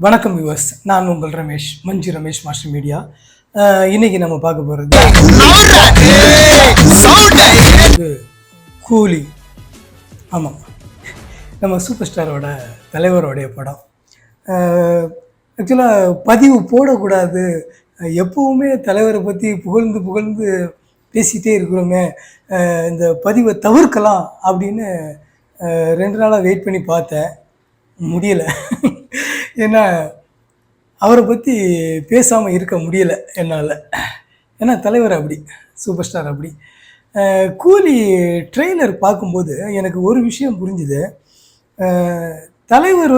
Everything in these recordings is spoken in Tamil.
வணக்கம் வியூவர்ஸ், நான் உங்கள் ரமேஷ், மஞ்சு ரமேஷ் மாஸ்டர் மீடியா. இன்னைக்கு நம்ம பார்க்க போகிறது கூலி. ஆமாம், நம்ம சூப்பர் ஸ்டாரோட தலைவரோடைய படம். ஆக்சுவலாக பதிவு போடக்கூடாது, எப்போவுமே தலைவரை பற்றி புகழ்ந்து புகழ்ந்து பேசிகிட்டே இருக்கிறோமே, இந்த பதிவை தவிர்க்கலாம் அப்படின்னு 2 நாளாக வெயிட் பண்ணி பார்த்தேன், முடியலை. ஏன்னா அவரை பற்றி பேசாமல் இருக்க முடியலை என்னால். ஏன்னா தலைவர் அப்படி, சூப்பர் ஸ்டார் அப்படி. கூலி ட்ரெய்லர் பார்க்கும்போது எனக்கு ஒரு விஷயம் புரிஞ்சுது. தலைவர்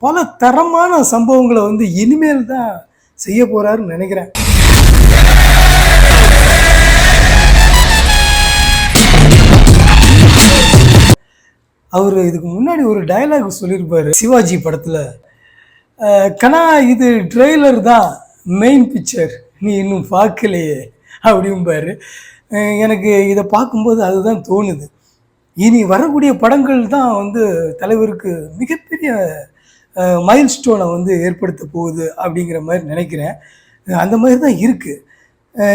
பல தரமான சம்பவங்களை இனிமேல் தான் செய்ய போகிறாருன்னு நினைக்கிறேன். அவர் இதுக்கு முன்னாடி ஒரு டயலாக் சொல்லியிருப்பார் சிவாஜி படத்தில், கண்ணா இது ட்ரெய்லர் தான், மெயின் பிக்சர் நீ இன்னும் பார்க்கலையே அப்படிம்பார். எனக்கு இதை பார்க்கும்போது அதுதான் தோணுது. இனி வரக்கூடிய படங்கள் தான் தலைவருக்கு மிகப்பெரிய மைல் ஸ்டோனை ஏற்படுத்த போகுது அப்படிங்கிற மாதிரி நினைக்கிறேன். அந்த மாதிரி தான் இருக்குது.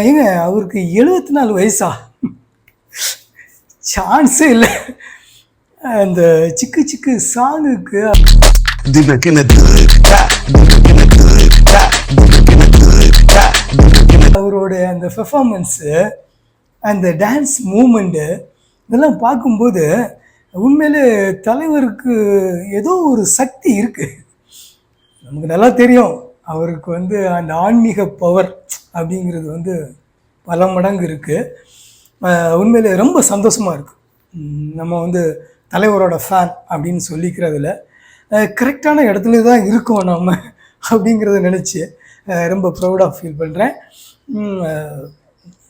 ஏங்க, அவருக்கு 74 வயசா? சான்ஸே இல்லை. அந்த சிக்கு சிக்கு சாங்குக்கு அவரோட அந்த பெர்ஃபார்மன்ஸு, அந்த டான்ஸ் மூமெண்ட்டு இதெல்லாம் பார்க்கும்போது உண்மையிலே தலைவருக்கு ஏதோ ஒரு சக்தி இருக்குது. நமக்கு நல்லா தெரியும் அவருக்கு அந்த ஆன்மீக பவர் அப்படிங்கிறது பல மடங்கு இருக்குது. உண்மையிலே ரொம்ப சந்தோஷமாக இருக்குது. நம்ம தலைவரோட ஃபேன் அப்படின்னு சொல்லிக்கிறதுல கரெக்டான இடத்துல தான் இருக்கோம் நம்ம அப்படிங்கிறத நினச்சி ரொம்ப ப்ரௌடாக ஃபீல் பண்ணுறேன்.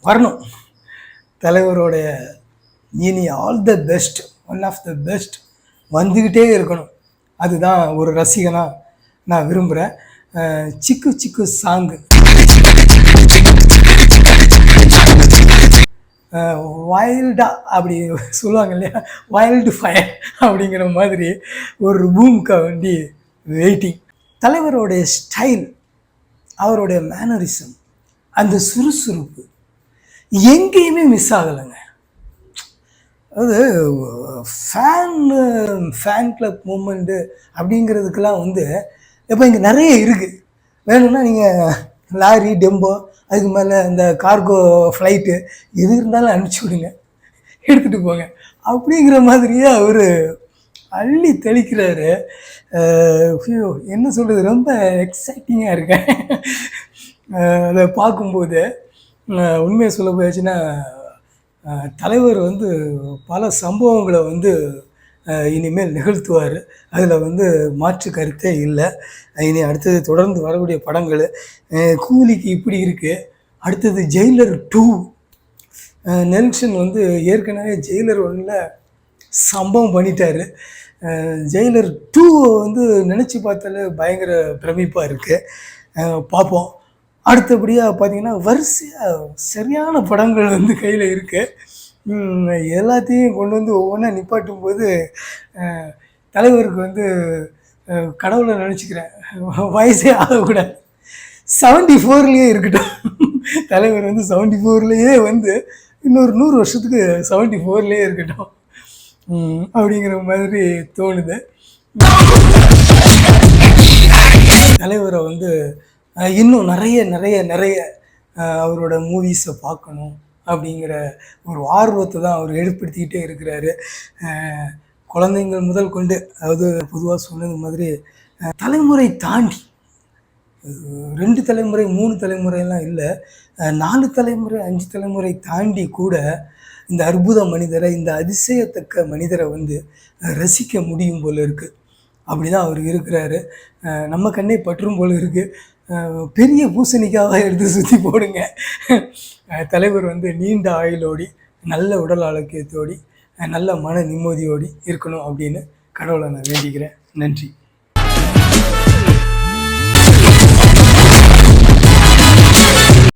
வரணும் தலைவரோடைய இனி all the best, one of the best வந்துக்கிட்டே இருக்கணும். அதுதான் ஒரு ரசிகனாக நான் விரும்புகிறேன். சிக்கு சிக்கு சாங்கு, வைல்டாக அப்படி சொல்லுவாங்க இல்லையா, வைல்டு ஃபயர் அப்படிங்கிற மாதிரி ஒரு பூம்கா வெயிட்டிங். தலைவருடைய ஸ்டைல், அவருடைய மேனரிசம், அந்த சுறுசுறுப்பு எங்கேயுமே மிஸ் ஆகலைங்க. அதாவது ஃபேன் கிளப் மூமெண்ட்டு அப்படிங்கிறதுக்கெல்லாம் இப்போ இங்கே நிறைய இருக்குது. வேணும்னா நீங்கள் லாரி, டெம்போ, அதுக்கு மேலே இந்த கார்கோ ஃப்ளைட்டு எது இருந்தாலும் அனுப்பிச்சி விடுங்க, எடுத்துகிட்டு போங்க அப்படிங்கிற மாதிரியே அவர் அள்ளி தெளிக்கிறாரு. என்ன சொல்கிறது, ரொம்ப எக்ஸைட்டிங்காக இருக்கேன் அதை பார்க்கும்போது. உண்மையை சொல்ல போயாச்சுன்னா தலைவர் பல சம்பவங்களை இனிமேல் நிகழ்த்துவார். அதில் மாற்று கருத்தே இல்லை. இனி அடுத்தது தொடர்ந்து வரக்கூடிய படங்கள் கூலிக்கு இப்படி இருக்குது. அடுத்தது ஜெயிலர் 2. நெல்சன் ஏற்கனவே ஜெயிலர் 1ல் சம்பவம் பண்ணிட்டார். ஜெயிலர் 2 நினச்சி பார்த்தாலே பயங்கர பிரமிப்பாக இருக்குது. பார்ப்போம். அடுத்தபடியாக பார்த்திங்கன்னா வரிசையாக சரியான படங்கள் கையில் இருக்குது. எல்லாத்தையும் கொண்டு ஒவ்வொன்றா நிப்பாட்டும் போது தலைவருக்கு கடவுளை நினச்சிக்கிறேன், வயசே ஆகக்கூடாது, 74லேயே இருக்கட்டும். தலைவர் 74லேயே இன்னொரு 100 வருஷத்துக்கு 74லேயே இருக்கட்டும் அப்படிங்கிற மாதிரி தோணுது. தலைவரை இன்னும் நிறைய நிறைய நிறைய அவரோட மூவிஸை பார்க்கணும் அப்படிங்கிற ஒரு ஆர்வத்தை தான் அவர் ஏற்படுத்திக்கிட்டே இருக்கிறாரு. குழந்தைங்கள் முதல் கொண்டு, அதாவது பொதுவாக சொன்னது மாதிரி தலைமுறை தாண்டி 2 தலைமுறை 3 தலைமுறையெல்லாம் இல்லை, 4 தலைமுறை 5 தலைமுறை தாண்டி கூட இந்த அற்புத மனிதரை, இந்த அதிசயத்தக்க மனிதரை ரசிக்க முடியும் போல் இருக்குது. அப்படி தான் அவர் இருக்கிறாரு. நம்ம கண்ணே பற்றும் போல் இருக்குது. பெரிய பூசணிக்காக எடுத்து சுற்றி போடுங்க. தலைவர் நீண்ட ஆயுளோடி, நல்ல உடல் ஆரோக்கியத்தோடி, நல்ல மன நிம்மதியோடி இருக்கணும் அப்படின்னு கடவுளை நான் வேண்டிக்கிறேன். நன்றி.